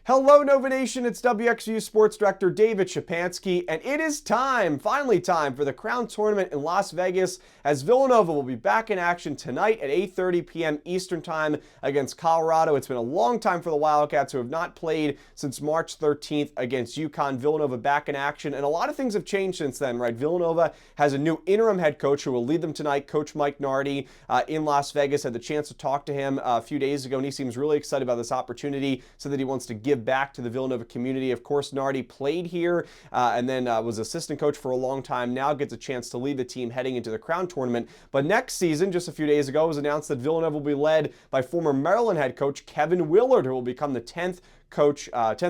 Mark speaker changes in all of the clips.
Speaker 1: Hello, Nova Nation. It's WXVU Sports Director David Szczepanski, and it is time, finally time, for the Crown Tournament in Las Vegas, as Villanova will be back in action tonight at 8:30 p.m. Eastern Time against Colorado. It's been a long time for the Wildcats, who have not played since March 13th against UConn. Villanova back in action, and a lot of things have changed since then, right? Villanova has a new interim head coach who will lead them tonight, Coach Mike Nardi, in Las Vegas. Had the chance to talk to him a few days ago, and he seems really excited about this opportunity, so that he wants to give back to the Villanova community. Of course, Nardi played here and then was assistant coach for a long time. Now gets a chance to lead the team heading into the Crown Tournament. But next season, just a few days ago, it was announced that Villanova will be led by former Maryland head coach Kevin Willard, who will become the 10th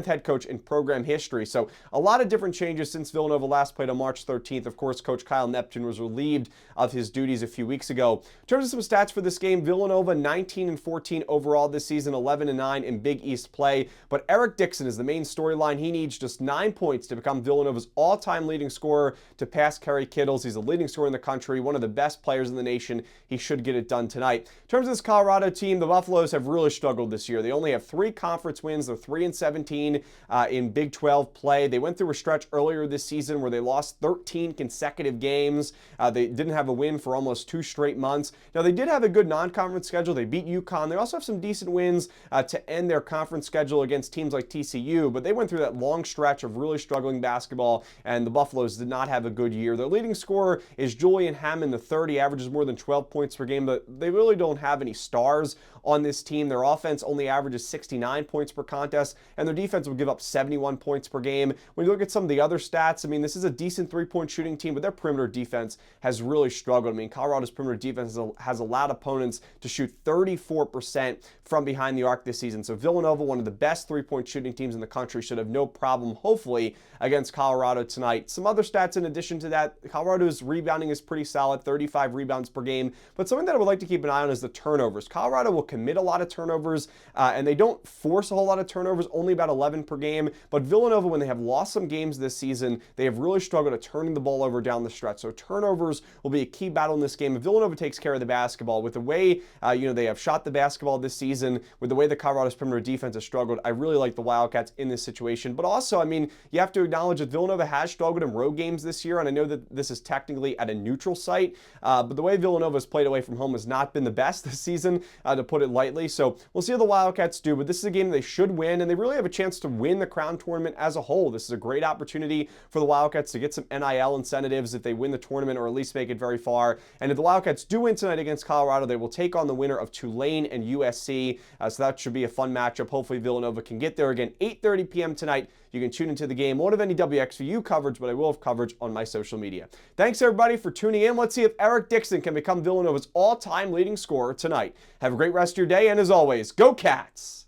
Speaker 1: head coach in program history. So a lot of different changes since Villanova last played on March 13th. Of course, Coach Kyle Neptune was relieved of his duties a few weeks ago. In terms of some stats for this game, Villanova 19-14 overall this season, 11-9 in Big East play. But Eric Dixon is the main storyline. He needs just 9 points to become Villanova's all-time leading scorer to pass Kerry Kittles. He's the leading scorer in the country, one of the best players in the nation. He should get it done tonight. In terms of this Colorado team, the Buffaloes have really struggled this year. They only have 3 conference wins. They're 3-17 in Big 12 play. They went through a stretch earlier this season where they lost 13 consecutive games. They didn't have a win for almost 2 straight months. Now, they did have a good non-conference schedule. They beat UConn. They also have some decent wins to end their conference schedule against teams like TCU, but they went through that long stretch of really struggling basketball, and the Buffaloes did not have a good year. Their leading scorer is Julian Hammond III. He averages more than 12 points per game, but they really don't have any stars on this team. Their offense only averages 69 points per contest, and their defense will give up 71 points per game. When you look at some of the other stats, I mean, this is a decent three-point shooting team, but their perimeter defense has really struggled. I mean, Colorado's perimeter defense has allowed opponents to shoot 34% from behind the arc this season. So Villanova, one of the best three-point shooting teams in the country, should have no problem, hopefully, against Colorado tonight. Some other stats in addition to that: Colorado's rebounding is pretty solid, 35 rebounds per game. But something that I would like to keep an eye on is the turnovers. Colorado will commit a lot of turnovers, and they don't force a whole lot of turnovers, only about 11 per game. But Villanova, when they have lost some games this season, they have really struggled at turning the ball over down the stretch. So turnovers will be a key battle in this game. If Villanova takes care of the basketball, with the way they have shot the basketball this season, with the way the Colorado's perimeter defense has struggled, I really like the Wildcats in this situation. But also, I mean, you have to acknowledge that Villanova has struggled in road games this year, and I know that this is technically at a neutral site, but the way Villanova has played away from home has not been the best this season, to put it lightly. So we'll see how the Wildcats do, but this is a game they should win, and they really have a chance to win the Crown Tournament as a whole. This is a great opportunity for the Wildcats to get some NIL incentives if they win the tournament, or at least make it very far. And if the Wildcats do win tonight against Colorado, they will take on the winner of Tulane and USC, so that should be a fun matchup. Hopefully Villanova can get there. Again, 8:30 p.m. tonight. You can tune into the game. Won't have any WXVU coverage, but I will have coverage on my social media. Thanks, everybody, for tuning in. Let's see if Eric Dixon can become Villanova's all-time leading scorer tonight. Have a great rest of your day, and as always, go Cats!